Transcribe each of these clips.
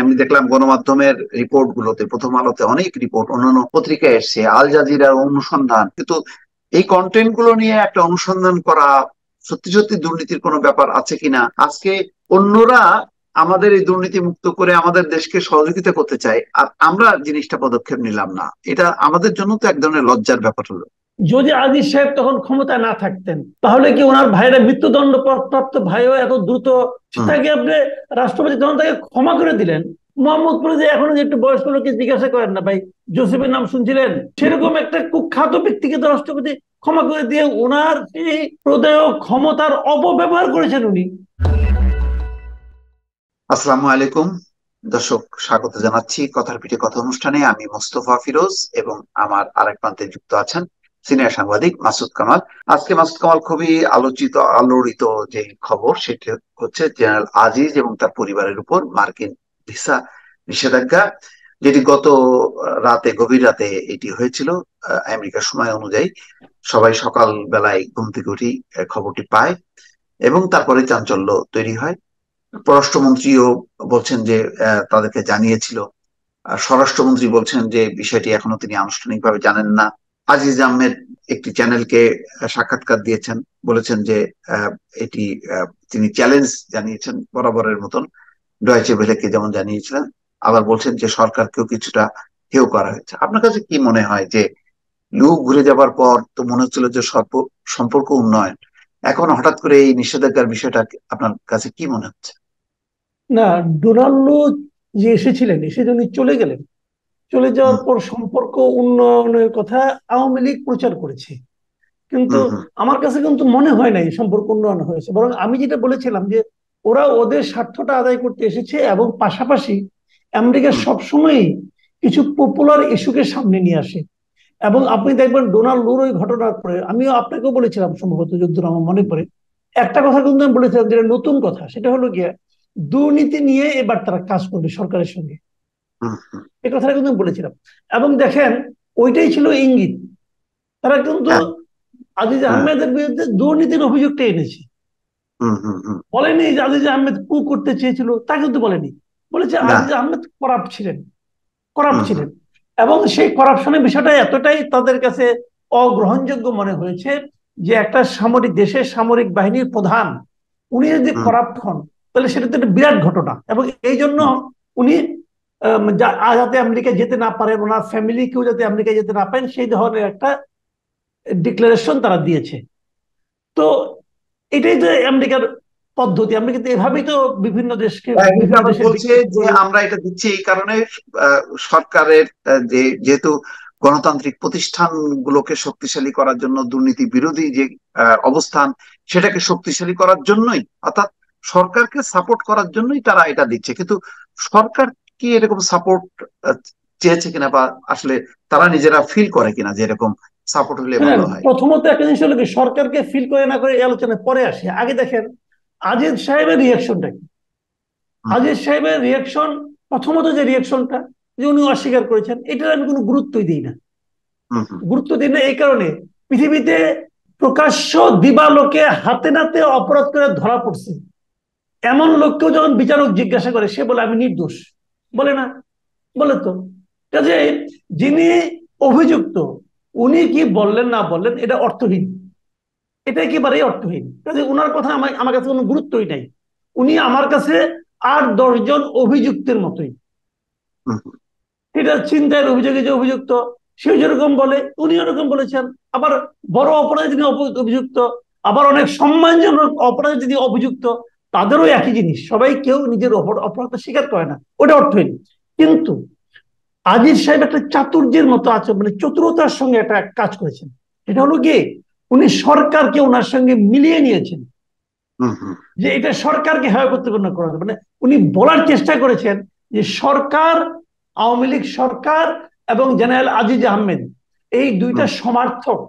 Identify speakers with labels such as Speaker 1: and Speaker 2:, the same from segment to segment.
Speaker 1: আমি দেখলাম গণমাধ্যমের রিপোর্ট গুলোতে, প্রথম আলোতে অনেক রিপোর্ট, অন্যান্য পত্রিকায় এসছে, আল জাজিরার অনুসন্ধান, কিন্তু এই কন্টেন্ট গুলো নিয়ে একটা অনুসন্ধান করা, সত্যি সত্যি দুর্নীতির কোনো ব্যাপার আছে কিনা, আজকে অন্যরা আমাদের এই দুর্নীতি মুক্ত করে আমাদের দেশকে সহযোগিতা করতে চায় আর আমরা জিনিসটা পদক্ষেপ নিলাম না, এটা আমাদের জন্য তো এক ধরনের লজ্জার ব্যাপার হলো।
Speaker 2: যদি আজিজ সাহেব তখন ক্ষমতায় না থাকতেন তাহলে কি ওনার ভাইরা মৃত্যুদণ্ড প্রাপ্ত ভাইও এত দ্রুত
Speaker 1: হুম।
Speaker 2: তাকে আপনি রাষ্ট্রপতি তখন তাকে ক্ষমা করে দিলেন? মোহাম্মদপুরে যে এখনো যে একটু বয়স্ক লোককে জিজ্ঞাসা করেন না ভাই জোসেফের নাম শুনছিলেন, সেরকম একটা কুখ্যাত ব্যক্তিকে তো রাষ্ট্রপতি ক্ষমা করে দিয়ে ওনার এই প্রদেয় ক্ষমতার অপব্যবহার করেছেন উনি।
Speaker 1: আসসালামু আলাইকুম দর্শক, স্বাগত জানাচ্ছি কথার পিঠে কথা অনুষ্ঠানে। আমি মোস্তফা ফিরোজ এবং আমার আরেক প্রান্তে যুক্ত আছেন সিনিয়র সাংবাদিক মাসুদ কামাল। আজকে মাসুদ কামাল খুবই আলোড়িত যে খবর, সেটি হচ্ছে জেনারেল আজিজ এবং তার পরিবারের উপর মার্কিন ভিসা নিষেধাজ্ঞা, যেটি গত রাতে, গভীর রাতে এটি হয়েছিল আমেরিকার সময় অনুযায়ী। সবাই সকাল বেলায় ঘুম থেকে উঠি খবরটি পায় এবং তারপরে চাঞ্চল্য তৈরি হয়। পররাষ্ট্রমন্ত্রীও বলছেন যে তাদেরকে জানিয়েছিল, আর স্বরাষ্ট্রমন্ত্রী বলছেন যে বিষয়টি এখনো তিনি আনুষ্ঠানিকভাবে জানেন না। আজিজ আহমেদ একটি চ্যানেলকে সাক্ষাৎকার দিয়েছেন, বলেছেন যে আহ, এটি তিনি চ্যালেঞ্জ জানিয়েছেন বরাবরের মতন, ডয়েচে ভেলেকে যেমন জানিয়েছিলেন। আবার বলছেন যে সরকারকেও কিছুটা হেয় করা হয়েছে। আপনার কাছে কি মনে হয় যে লুক ঘুরে যাবার পর তো মনে হচ্ছিল যে সম্পর্ক উন্নয়ন, এখন হঠাৎ করে এই নিষেধাজ্ঞার বিষয়টা আপনার কাছে কি মনে হচ্ছে?
Speaker 2: না, ডোনাল্ডো যে এসেছিলেন এসে উনি চলে গেলেন, চলে
Speaker 1: হুম
Speaker 2: যাওয়ার পর সম্পর্ক উন্নয়নের কথা আওয়ামী লীগ প্রচার করেছে, কিন্তু
Speaker 1: হুম হুম
Speaker 2: আমার কাছে কিন্তু মনে হয় নাই সম্পর্ক উন্নয়ন হয়েছে। বরং আমি যেটা বলেছিলাম যে ওরা ওদের স্বার্থটা আদায় করতে এসেছে এবং পাশাপাশি আমেরিকা
Speaker 1: হুম
Speaker 2: সবসময়ই কিছু পপুলার ইস্যুকে সামনে নিয়ে আসে। এবং আপনি দেখবেন ডোনাল্ড লুর ওই ঘটনার পরে আমিও আপনাকেও বলেছিলাম, সম্ভবত যদ্দূর আমার মনে পড়ে, একটা কথা কিন্তু আমি বলেছিলাম যেটা নতুন কথা, সেটা হলো গিয়ে দুর্নীতি নিয়ে এবার তারা কাজ করবে সরকারের সঙ্গে।
Speaker 1: হুম হুম।
Speaker 2: এই কথাটা কিন্তু আমি বলেছিলাম। এবং দেখেন, ওইটাই ছিল ইঙ্গিত। তারা কিন্তু
Speaker 1: হ্যাঁ।
Speaker 2: আজিজ
Speaker 1: হ্যাঁ।
Speaker 2: আহমেদের বিরুদ্ধে দুর্নীতির অভিযোগটা এনেছে,
Speaker 1: হুম হুম হুম।
Speaker 2: বলেনি যে আজিজ আহমেদ কু করতে চেয়েছিল, তা কিন্তু বলেনি। বলেছে
Speaker 1: না।
Speaker 2: আজিজ আহমেদ করাপ্ট ছিলেন, করাপ্ট
Speaker 1: হুম হুম
Speaker 2: ছিলেন। এবং সেই করাপশনের বিষয়টা এতটাই তাদের কাছে অগ্রহণযোগ্য মনে হয়েছে যে একটা সামরিক দেশের সামরিক বাহিনীর প্রধান উনি যদি
Speaker 1: হুম
Speaker 2: করাপ্ট হন তাহলে সেটা তো একটা বিরাট ঘটনা। এবং এই জন্য
Speaker 1: হুম
Speaker 2: উনি যাতে আমেরিকায় যেতে না পারেন, ওনার ফ্যামিলি কেউ যাতে আমেরিকায় যেতে না পারেন, সেই ধরনের একটা ডিক্লারেশন তারা দিয়েছে। তো এটাই তো আমেরিকার পদ্ধতি। আমেরিকা তো এভাবেই তো বিভিন্ন দেশকে,
Speaker 1: কিন্তু
Speaker 2: বিভিন্ন
Speaker 1: আবার
Speaker 2: দেশের
Speaker 1: বলছে
Speaker 2: ব্যক্তিত্ব।
Speaker 1: যে আমরা এটা দিচ্ছি এই কারণে সরকারের যেহেতু গণতান্ত্রিক প্রতিষ্ঠানগুলোকে শক্তিশালী করার জন্য, দুর্নীতি বিরোধী যে অবস্থান, সেটাকে শক্তিশালী করার জন্যই, অর্থাৎ সরকারকে সাপোর্ট করার জন্যই তারা এটা দিচ্ছে। কিন্তু সরকার কি এরকম সাপোর্ট চেয়েছে কিনা, বা আসলে তারা নিজেরা ফিল করে কিনা যে এরকম সাপোর্ট হলে
Speaker 2: শুনেন,
Speaker 1: ভালো হয়?
Speaker 2: প্রথমত একটা জিনিস হলো কি, সরকারকে ফিল করে না করে এই আলোচনায় পরে আসে। আগে দেখেন আজিজ সাহেবের রিয়াকশনটা কি।
Speaker 1: হুম
Speaker 2: আজিজ সাহেবের রিয়াকশন, প্রথমত যে রিয়াকশনটা, যে উনি অস্বীকার করেছেন, এটার আমি কোনো গুরুত্বই দিই না।
Speaker 1: হুম হুম
Speaker 2: গুরুত্ব দিই না এই কারণে, পৃথিবীতে প্রকাশ্য দিবালোকে হাতে নাতে অপরাধ করে ধরা পড়ছে এমন লোককেও যখন বিচারক জিজ্ঞাসা করে, সে বলে আমি নির্দোষ। বলে না? বলে তো। কাজে যিনি অভিযুক্ত উনি কি বললেন না বললেন এটা অর্থহীন, এটা একেবারেই অর্থহীন। কাজে উনার কথা আমার আমার কাছে কোনো গুরুত্বই নাই। উনি আমার কাছে আর 10 জন অভিযুক্তের মতোই।
Speaker 1: হুম হুম
Speaker 2: এটা চিন্তার অভিযোগে যে অভিযুক্ত, সেও যেরকম বলে উনি ওরকম বলেছেন। আবার বড় অপরাধে যিনি অভিযুক্ত, আবার অনেক সম্মানজনক অপরাধে যিনি অভিযুক্ত, তাদেরও একই জিনিস। সবাই কেউ নিজের অপরাধ স্বীকার করে না, ওটা অর্থহীন। কিন্তু আজিজ সাহেব একটা চাতুর্যের মতো আছে, মানে চতুরতার সঙ্গে একটা কাজ করেছেন। এটা হলো গিয়ে উনি সরকারকে ওনার সঙ্গে মিলিয়ে নিয়েছেন,
Speaker 1: হুম হুম
Speaker 2: যে এটা সরকারকে হেয় প্রতিপন্ন করা যাবে। মানে উনি বলার চেষ্টা করেছেন যে সরকার, আওয়ামী লীগ সরকার এবং জেনারেল আজিজ আহমেদ এই দুইটা
Speaker 1: হুম
Speaker 2: সমার্থক।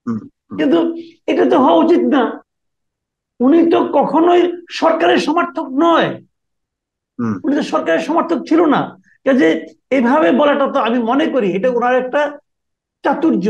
Speaker 1: হুম হুম
Speaker 2: কিন্তু এটা তো হওয়া উচিত না। উনি তো কখনোই সরকারের সমর্থক নয়,
Speaker 1: হুম
Speaker 2: উনি তো সরকারের সমর্থক ছিল না। কাজে এভাবে বলাটা তো আমি মনে করি এটা ওনার একটা চাতুর্য।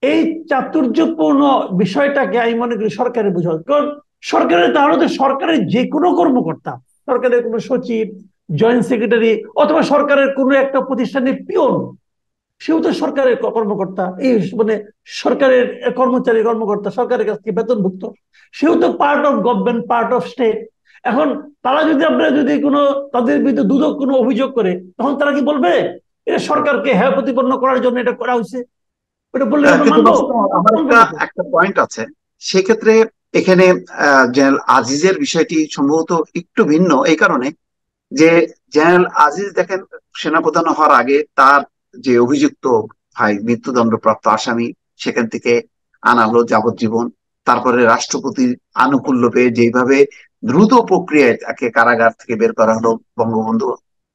Speaker 2: এই চাতুর্যপূর্ণ বিষয়টাকে আমি মনে করি সরকারের বোঝা উচিত। কারণ সরকারের, তাহলে তো সরকারের যে কোনো কর্মকর্তা, সরকারের কোনো সচিব জয়েন্ট সেক্রেটারি, অথবা সরকারের কোনো একটা প্রতিষ্ঠানের পিয়ন, সেও তো সরকারের কর্মকর্তা, এই মানে সরকারের কর্মকর্তা, সরকারের কাছ থেকে বেতনভুক্ত, সেও তো part of government, part of state. এখন তারা যদি, আপনারা যদি কোনো তাদের বিরুদ্ধে দুদক কোনো অভিযোগ করে, তখন তারা কি বলবে এটা সরকারকে হ্যায় প্রতিপন্ন করার জন্য এটা করা হয়েছে? ওটা বললে আমরা
Speaker 1: কিন্তু
Speaker 2: মানবো?
Speaker 1: আমার
Speaker 2: মানবো
Speaker 1: একটা
Speaker 2: না তো।
Speaker 1: একটা পয়েন্ট আছে সেক্ষেত্রে। এখানে জেনারেল আজিজের বিষয়টি সম্ভবত একটু ভিন্ন এই কারণে যে জেনারেল আজিজ দেখেন সেনাপ্রধান হওয়ার আগে তার যে অভিযুক্ত ভাই মৃত্যুদণ্ডপ্রাপ্ত আসামি, সেখান থেকে আনা হলো যাবজ্জীবন। তারপরে রাষ্ট্রপতির আনুকূল্য পেয়ে যেভাবে দ্রুত প্রক্রিয়ায় তাকে কারাগার থেকে বের করা হলো, বঙ্গবন্ধু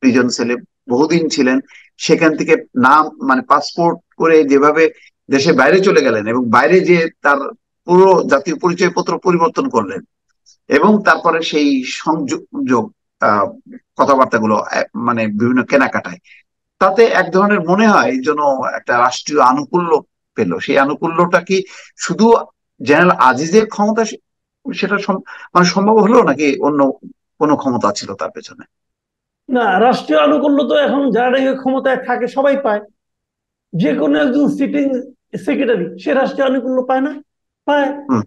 Speaker 1: প্রিজন সেলে বহুদিন ছিলেন, সেখান থেকে নাম মানে পাসপোর্ট করে যেভাবে দেশে বাইরে চলে গেলেন এবং বাইরে যে তার পুরো জাতীয় পরিচয়পত্র পরিবর্তন করলেন, এবং তারপরে সেই সংযোগ আহ কথাবার্তাগুলো মানে বিভিন্ন কেনাকাটায়, তাতে এক ধরনের মনে হয় যেন একটা রাষ্ট্রীয় আনুকূল্য পেল। সেই আনুকূল্যটা কি শুধু জেনারেল আজিজের ক্ষমতা সেটা মানে সম্ভব হলো, নাকি অন্য কোনো ক্ষমতা ছিল তার পেছনে?
Speaker 2: না, রাষ্ট্রীয় আনুকূল্য তো এখন যারা ক্ষমতায় থাকে সবাই পায়। যে কোনো একজন সিটিং সেক্রেটারি সে রাষ্ট্রীয় আনুকূল্য পায় না? পায়।
Speaker 1: হুম।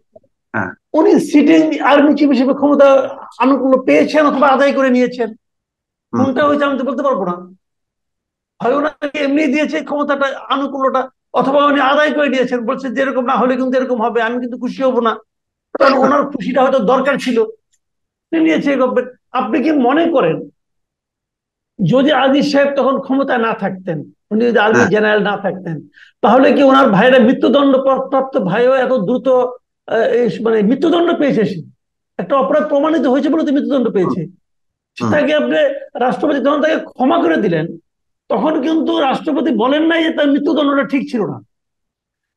Speaker 1: হ্যাঁ।
Speaker 2: উনি সিটিং আর্মি চিফ হিসেবে ক্ষমতা আনুকূল্য পেয়েছেন অথবা আদায় করে নিয়েছেন,
Speaker 1: হুম।
Speaker 2: কোনটা হয়েছে আমি তো বলতে পারবো না। হয় ওনাকে এমনি দিয়েছে ক্ষমতাটা, আনুকূল্যটা, অথবা উনি আদায় করে নিয়েছেন, বলছে যে এরকম না হলে কিন্তু এরকম হবে, আমি কিন্তু খুশি হব না, কারণ ওনার খুশিটা হয়তো দরকার ছিল, তিনি নিয়েছে গভর্নমেন্ট। আপনি কি মনে করেন যদি আজিজ সাহেব তখন ক্ষমতায় না থাকতেন, উনি যদি আর্মি
Speaker 1: হ্যাঁ।
Speaker 2: জেনারেল না থাকতেন, তাহলে কি ওনার ভাইরা মৃত্যুদণ্ড প্রাপ্ত ভাইও এত দ্রুত মানে মৃত্যুদণ্ড পেয়েছে? সে একটা অপরাধ প্রমাণিত হয়েছে বলে তো মৃত্যুদণ্ড
Speaker 1: হুম।
Speaker 2: পেয়েছে।
Speaker 1: হুম।
Speaker 2: তাকে আপনি, রাষ্ট্রপতি যখন তাকে ক্ষমা করে দিলেন, তখন কিন্তু রাষ্ট্রপতি বলেন নাই যে তার মৃত্যুদণ্ডটা ঠিক ছিল না।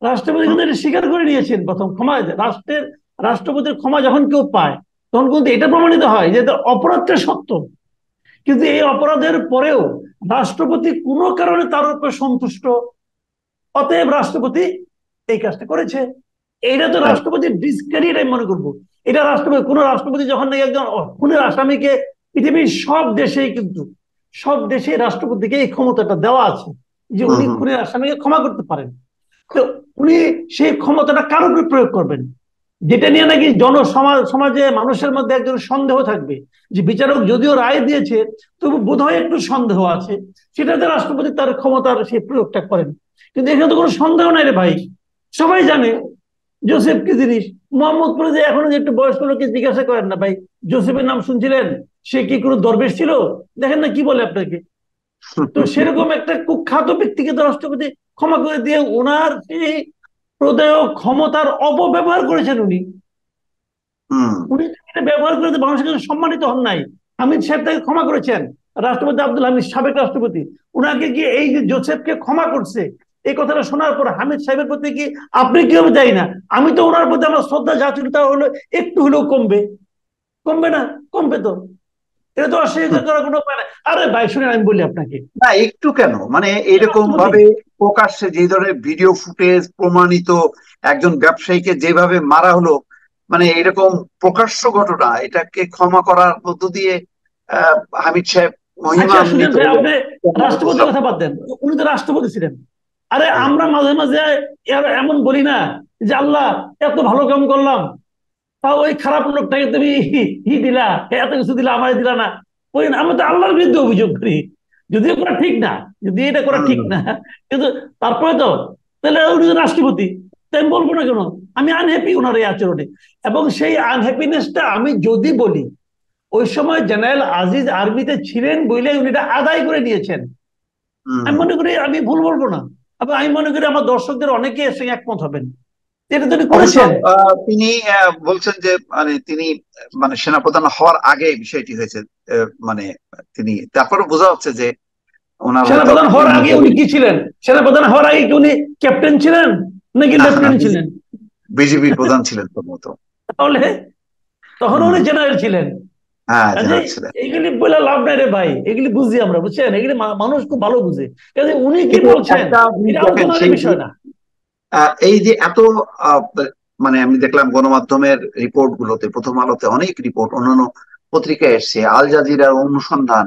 Speaker 2: রাষ্ট্রপতি
Speaker 1: হুম।
Speaker 2: কিন্তু এটা স্বীকার করে নিয়েছেন প্রথম ক্ষমা। রাষ্ট্রপতির ক্ষমা যখন কেউ পায়, তখন কিন্তু এটা প্রমাণিত হয় যে তার অপরাধটা সত্য। কিন্তু এই অপরাধের পরেও রাষ্ট্রপতি কোনো কারণে তার উপর সন্তুষ্ট, অতএব রাষ্ট্রপতি এই কাজটা করেছে। এইটা তো
Speaker 1: রাইট।
Speaker 2: রাষ্ট্রপতির ডিসক্রেডিট আমি মনে করবো। এটা রাষ্ট্রপতি, কোন রাষ্ট্রপতি যখন নাকি একজন খুনের আসামিকে, পৃথিবীর সব দেশেই কিন্তু, সব দেশে রাষ্ট্রপতিকে এই ক্ষমতাটা দেওয়া আছে যে
Speaker 1: হুম।
Speaker 2: উনি
Speaker 1: হুম।
Speaker 2: খুনের আসামিকে ক্ষমা করতে পারেন। তো উনি সেই ক্ষমতাটা কার উপরে প্রয়োগ করবেন? যেটা নিয়ে নাকি সমাজে মানুষের মধ্যে একজন সন্দেহ থাকবে যে বিচারক যদিও রায় দিয়েছে, তবু বোধহয় একটু সন্দেহ আছে, সেটাতে রাষ্ট্রপতি তার ক্ষমতার সেই প্রয়োগটা করেন। কিন্তু এখানে তো কোনো সন্দেহ নাই রে ভাই, সবাই জানে জোসেফ কি জিনিস। মোহাম্মদপুরে যে এখনো যে একটু বয়স্ক লোককে জিজ্ঞাসা করেন না, ভাই জোসেফের নাম শুনছিলেন, সে কি কোনো দরবেশ ছিল? দেখেন না কি বলে আপনাকে। তো সেরকম একটা কুখ্যাত ব্যক্তিকে তো রাষ্ট্রপতি ক্ষমা করে দিয়ে ওনার সেই প্রদেয় ক্ষমতার অপব্যবহার করেছেন উনি।
Speaker 1: হুম।
Speaker 2: উনি এটা ব্যবহার করে মানুষের কাছে সম্মানিত হন নাই। হামিদ সাহেব তাকে ক্ষমা করেছেন, রাষ্ট্রপতি আব্দুল হামিদ, সাবেক রাষ্ট্রপতি, উনাকে কি এই যে জোসেফকে ক্ষমা করছে, এই কথাটা শোনার পর হামিদ সাহেবের প্রতি কি আপনি কি হবে যাই না, আমি তো ওনার প্রতি আমার শ্রদ্ধা যা ছিল তা হলো একটু হলেও কমবে? কমবে না? কমবে তো। এটা তো
Speaker 1: হুম।
Speaker 2: অস্বীকার করার কোনো উপায় নাই। আরে ভাই শুনেন আমি বলি আপনাকে,
Speaker 1: না, একটু কেন, মানে এরকম
Speaker 2: রাষ্ট্রপতি,
Speaker 1: ভাবে প্রকাশ্যে যে ধরনের ভিডিও ফুটেজ প্রমাণিত একজন ব্যবসায়ীকে যেভাবে মারা হলো, মানে এরকম প্রকাশ্য ঘটনা, এটাকে ক্ষমা করার মধ্য দিয়ে আহ হামিদ সাহেব
Speaker 2: আচ্ছা শুনেন
Speaker 1: মহিমান্বিত
Speaker 2: ভাই,
Speaker 1: হলেন,
Speaker 2: আপনি
Speaker 1: কেন আমি
Speaker 2: রাষ্ট্রপতির
Speaker 1: বুঝলাম
Speaker 2: কথা
Speaker 1: না।
Speaker 2: বাদ দেন, উনি তো রাষ্ট্রপতি ছিলেন। আরে
Speaker 1: হ্যাঁ।
Speaker 2: আমরা মাঝে মাঝে এমন বলি না যে আল্লাহ এত ভালো কাম করলাম, তাও ওই খারাপ লোকটাকে তুমি দিলা, এত কিছু দিলা, আমায় দিলা না। ওই আমরা তো আল্লাহর বিরুদ্ধে অভিযোগ করি, যদিও করা ঠিক না, যদি এটা করা ঠিক
Speaker 1: হুম।
Speaker 2: না, কিন্তু তারপরে তো, তাহলে উনি তো রাষ্ট্রপতি, তাই আমি বলবো না কেন? আমি আনহ্যাপি ওনার এই আচরণে। এবং সেই আনহ্যাপিনেসটা আমি যদি বলি, ওই সময় জেনারেল আজিজ আর্মিতে ছিলেন বলে উনি এটা আদায় করে নিয়েছেন, আমি
Speaker 1: হুম।
Speaker 2: মনে করি আমি ভুল বলবো না। এবং আমি মনে করি আমার দর্শকদের অনেকে এর সঙ্গে একমত হবেন, এটা তিনি
Speaker 1: অবশ্য
Speaker 2: করেছেন।
Speaker 1: তিনি বলছেন যে মানে তিনি মানে সেনাপ্রধান হওয়ার আগে বিষয়টি হয়েছে। মানে তিনি তারপরে বোঝা যাচ্ছে যে ওনার হয়তো
Speaker 2: সেনাপ্রধান হওয়ার আগে উনি
Speaker 1: মেন্টালি।
Speaker 2: কি ছিলেন? সেনাপ্রধান হওয়ার আগে কি উনি ক্যাপ্টেন ছিলেন নাকি
Speaker 1: না, না,
Speaker 2: লেফটেন্যান্ট ছিলেন?
Speaker 1: বিজেপির প্রধান ছিলেন সম্ভবত।
Speaker 2: তাহলে তখন
Speaker 1: হুম।
Speaker 2: উনি জেনারেল ছিলেন।
Speaker 1: হ্যাঁ,
Speaker 2: কাজে
Speaker 1: জেনারেল ছিলেন।
Speaker 2: এগুলি বলে লাভ নাই রে ভাই, এগুলি বুঝি আমরা, বুঝছেন, এগুলি মানুষ খুব ভালো বুঝে। কাজে উনি কি
Speaker 1: কিন্তু
Speaker 2: বলছেন
Speaker 1: একটা জিনিস
Speaker 2: এটা
Speaker 1: দেখেন,
Speaker 2: আলোচনার
Speaker 1: সেই
Speaker 2: বিষয় না।
Speaker 1: এই যে এত আহ, মানে আমি দেখলাম গণমাধ্যমের রিপোর্ট গুলোতে, প্রথম আলোতে অনেক রিপোর্ট, অন্যান্য পত্রিকায় এসছে, আল জাজিরার অনুসন্ধান,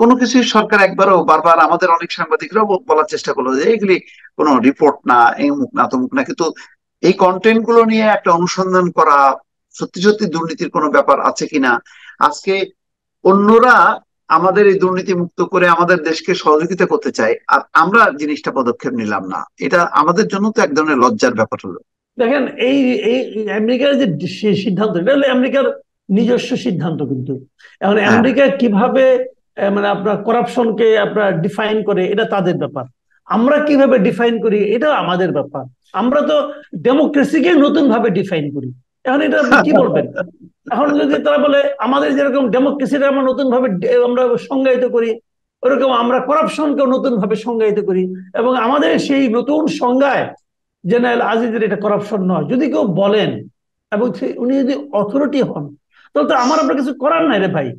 Speaker 1: কোনো কিছু সরকার একবারও বারবার আমাদের অনেক সাংবাদিকরাও বলার চেষ্টা করলো যে এগুলি কোনো রিপোর্ট না, এই মুখ না তমুক না, কিন্তু এই কন্টেন্ট গুলো নিয়ে একটা অনুসন্ধান করা, সত্যি সত্যি দুর্নীতির কোনো ব্যাপার আছে কিনা। আজকে অন্যরা আমাদের এই দুর্নীতি মুক্ত করে আমাদের দেশকে সহযোগিতা করতে চায়, আর আমরা জিনিসটা পদক্ষেপ নিলাম না, এটা আমাদের জন্য তো এক ধরনের লজ্জার ব্যাপার হলো।
Speaker 2: দেখেন এই এই এই আমেরিকার যে সিদ্ধান্ত, এটা হলো আমেরিকার নিজস্ব সিদ্ধান্ত। কিন্তু এখন
Speaker 1: হ্যাঁ।
Speaker 2: আমেরিকা কিভাবে মানে আপনার করাপশনকে আপনার ডিফাইন করে, এটা তাদের ব্যাপার। আমরা কিভাবে ডিফাইন করি, এটা আমাদের ব্যাপার। আমরা তো ডেমোক্রেসিকে নতুন ভাবে ডিফাইন করি। এখন এটা আপনি কি বলবেন? এখন যদি তারা বলে আমাদের যেরকম ডেমোক্রেসিটা আমরা নতুন ভাবে আমরা সংজ্ঞায়িত করি, ওরকম আমরা করাপশনকেও নতুন ভাবে সংজ্ঞায়িত করি, এবং আমাদের সেই নতুন সংজ্ঞায় জেনারেল আজিজের এটা করাপশন নয় যদি কেউ বলেন, এবং উনি যদি অথরিটি হন, তাহলে তো আমার আপনার কিছু করার নাই রে ভাই।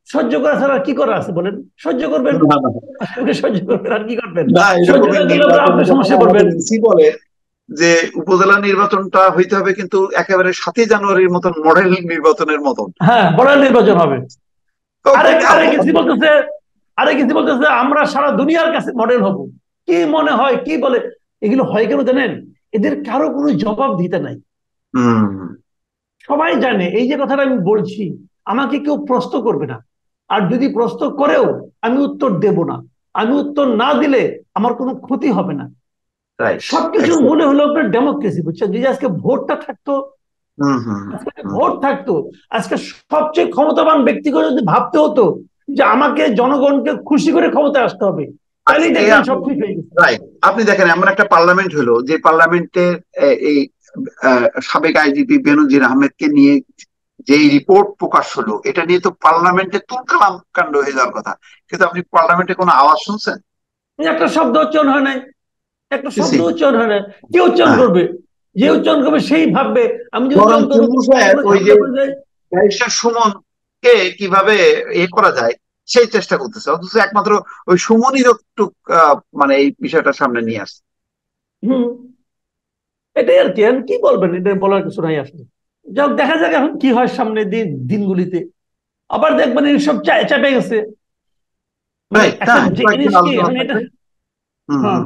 Speaker 2: সহ্য করা ছাড়া আর কি করা আছে বলেন? সহ্য করবেন,
Speaker 1: না, না,
Speaker 2: ওকে সহ্য করবেন, আর কি করবেন?
Speaker 1: না,
Speaker 2: সহ্য
Speaker 1: এরকমই
Speaker 2: না করলে তো
Speaker 1: নির্বাচন
Speaker 2: আপনি
Speaker 1: যখন
Speaker 2: সমস্যা
Speaker 1: আমাদের
Speaker 2: পড়বেন।
Speaker 1: ইসি বলে যে উপজেলা নির্বাচনটা হইতে হবে কিন্তু একেবারে 7ই জানুয়ারির মতন মডেল নির্বাচনের মতন।
Speaker 2: হ্যাঁ, বড় নির্বাচন হবে।
Speaker 1: ওকে,
Speaker 2: আরেক আরেক কিছু বলতেছে, আরেক কিছু বলতেছে আমরা সারা দুনিয়ার কাছে মডেল হব। কি মনে হয়, কি বলে? এগুলো হয় কেন জানেন? এদের কারো কোনো জবাব দিতে নাই।
Speaker 1: হম।
Speaker 2: সবাই জানে এই যে কথাটা আমি বলছি, আমাকে কেউ প্রশ্ন করবে না। আর যদি প্রশ্ন করেও আমি উত্তর দেব না। আমি উত্তর না দিলে আমার কোনো ক্ষতি হবে না।
Speaker 1: রাইট।
Speaker 2: সবকিছুর মূলে হলো আপনার ডেমোক্রেসি, বুঝছেন? যদি আজকে ভোটটা থাকতো,
Speaker 1: হুম, হুম,
Speaker 2: আজকে
Speaker 1: হুম।
Speaker 2: ভোট থাকতো, আজকে সবচেয়ে ক্ষমতাবান ব্যক্তিকে যদি ভাবতে হতো যে আমাকে জনগণকে খুশি করে ক্ষমতায় আসতে হবে, তাহলেই
Speaker 1: আজকে
Speaker 2: দেখবেন
Speaker 1: আপনি,
Speaker 2: সব ঠিক হয়ে গেছে।
Speaker 1: রাইট, আপনি দেখেন এমন একটা পার্লামেন্ট হলো যে পার্লামেন্টের এই সাবেক আইজিপি বেনজির আহমেদকে নিয়ে যে রিপোর্ট প্রকাশ হলো, এটা নিয়ে তো পার্লামেন্টে তুলকালাম কাণ্ড হয়ে যাওয়ার কথা, কিন্তু আপনি পার্লামেন্টে কোনো আওয়াজ শুনছেন?
Speaker 2: একটা শব্দ উচ্চারণ হয় নাই, একটা শব্দ
Speaker 1: কিছুই।
Speaker 2: উচ্চারণ হয় নাই। কে উচ্চারণ
Speaker 1: হ্যাঁ।
Speaker 2: করবে? যে উচ্চারণ করবে সেই ভাববে আমি যদি
Speaker 1: বরং
Speaker 2: অন্তর
Speaker 1: চুন্নু সাহেব ওই যে
Speaker 2: ঝামেলা করে যাই।
Speaker 1: ব্যারিস্টার সুমনকে কিভাবে করা যায় সেই চেষ্টা করতেছে, অথচ একমাত্র ওই সুমনই একটু মানে এই বিষয়টা সামনে নিয়ে আসছে।
Speaker 2: হম, এটাই আর কি। কি বলবেন? এটা বলার কিছু নাই আসলে। যাক, দেখা যাক এখন কি হয় সামনে দিনগুলিতে। আবার দেখবেন এইসব চাপে গেছে। মানে
Speaker 1: রাইট,
Speaker 2: একটা
Speaker 1: হ্যাঁ,
Speaker 2: জিনিস
Speaker 1: কয়েকদিন
Speaker 2: কি
Speaker 1: আলোচনা
Speaker 2: এখন এটা,
Speaker 1: থাকবে। হুম,
Speaker 2: হ্যাঁ,
Speaker 1: হুম।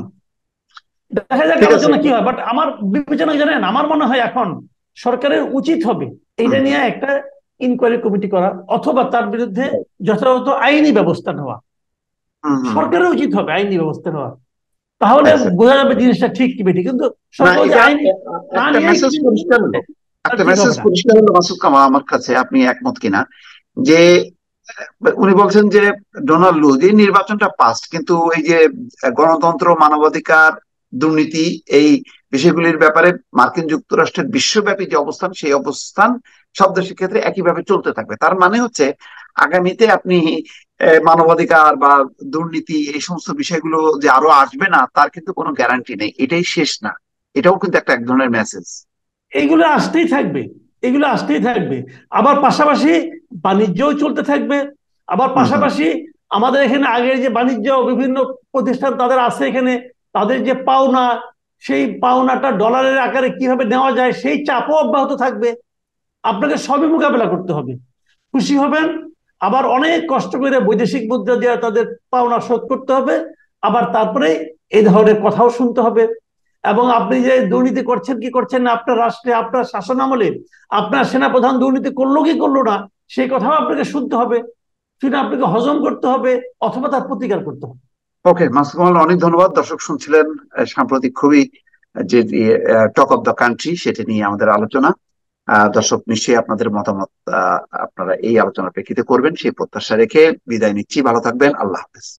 Speaker 2: দেখা যাক
Speaker 1: ঠিক আছে।
Speaker 2: আলোচনা কি হয়। বাট আমার বিবেচনা জানেন, আমার মনে হয় এখন সরকারের উচিত হবে
Speaker 1: হুম,
Speaker 2: এইটা নিয়ে একটা ইনকোয়ারি কমিটি করা, অথবা তার বিরুদ্ধে যথাযথ আইনি ব্যবস্থা নেওয়া।
Speaker 1: হুম, হুম।
Speaker 2: সরকারের উচিত হবে আইনি ব্যবস্থা নেওয়া। তাহলে
Speaker 1: Exactly.
Speaker 2: বোঝা যাবে জিনিসটা ঠিক কি বেঠিক। কিন্তু
Speaker 1: না,
Speaker 2: সরকার যে
Speaker 1: এটা
Speaker 2: আইনি না
Speaker 1: একটা
Speaker 2: নিয়ে
Speaker 1: মেসেজ পরিষ্কার হলো,
Speaker 2: তা
Speaker 1: একটা
Speaker 2: ঠিক
Speaker 1: মেসেজ
Speaker 2: হবে না।
Speaker 1: পরিষ্কার হলো মাসুদ কামাল আমার কাছে, আপনি একমত কিনা, যে উনি বলছেন যে ডোনাল্ড লু যে নির্বাচনটা পাস্ট, কিন্তু এই যে গণতন্ত্র, মানবাধিকার, দুর্নীতি, এই বিষয়গুলির ব্যাপারে মার্কিন যুক্তরাষ্ট্রের বিশ্বব্যাপী যে অবস্থান, সেই অবস্থান সব দেশের ক্ষেত্রে একইভাবে চলতে থাকবে। তার মানে হচ্ছে আগামীতে আপনি মানবাধিকার বা দুর্নীতি এই সমস্ত বিষয়গুলো যে আরো আসবে না, তার কিন্তু কোনো গ্যারান্টি নেই, এটাই শেষ না। এটাও কিন্তু একটা এক ধরনের মেসেজ।
Speaker 2: এইগুলো আসতেই থাকবে, এগুলো আসতেই থাকবে। আবার পাশাপাশি বাণিজ্যও চলতে থাকবে। আবার
Speaker 1: হুম, হুম।
Speaker 2: পাশাপাশি আমাদের এখানে আগের যে বাণিজ্য বিভিন্ন প্রতিষ্ঠান তাদের আছে এখানে, তাদের যে পাওনা, সেই পাওনাটা ডলারের আকারে কিভাবে নেওয়া যায় সেই চাপও অব্যাহত থাকবে। আপনাকে সবই মোকাবেলা করতে হবে। খুশি হবেন, আবার অনেক কষ্ট করে বৈদেশিক মুদ্রা দিয়ে তাদের পাওনা শোধ করতে হবে। আবার তারপরে এই ধরনের কথাও শুনতে হবে। এবং আপনি যে দুর্নীতি করছেন কি করছেন না আপনার রাষ্ট্রে, আপনার শাসন আমলে আপনার সেনাপ্রধান দুর্নীতি করলো কি করলো না, সেই কথাও আপনাকে শুনতে হবে। শুনে আপনাকে হজম করতে হবে, অথবা তার প্রতিকার করতে হবে।
Speaker 1: ওকে মাসুদ কামাল, অনেক ধন্যবাদ। দর্শক শুনছিলেন সাম্প্রতিক খুবই যে টক অফ দ্য কান্ট্রি, সেটা নিয়ে আমাদের আলোচনা। দর্শক নিশ্চয়ই আপনাদের মতামত আপনারা এই আলোচনার প্রেক্ষিতে করবেন সেই প্রত্যাশা রেখে বিদায় নিচ্ছি। ভালো থাকবেন, আল্লাহ হাফেজ।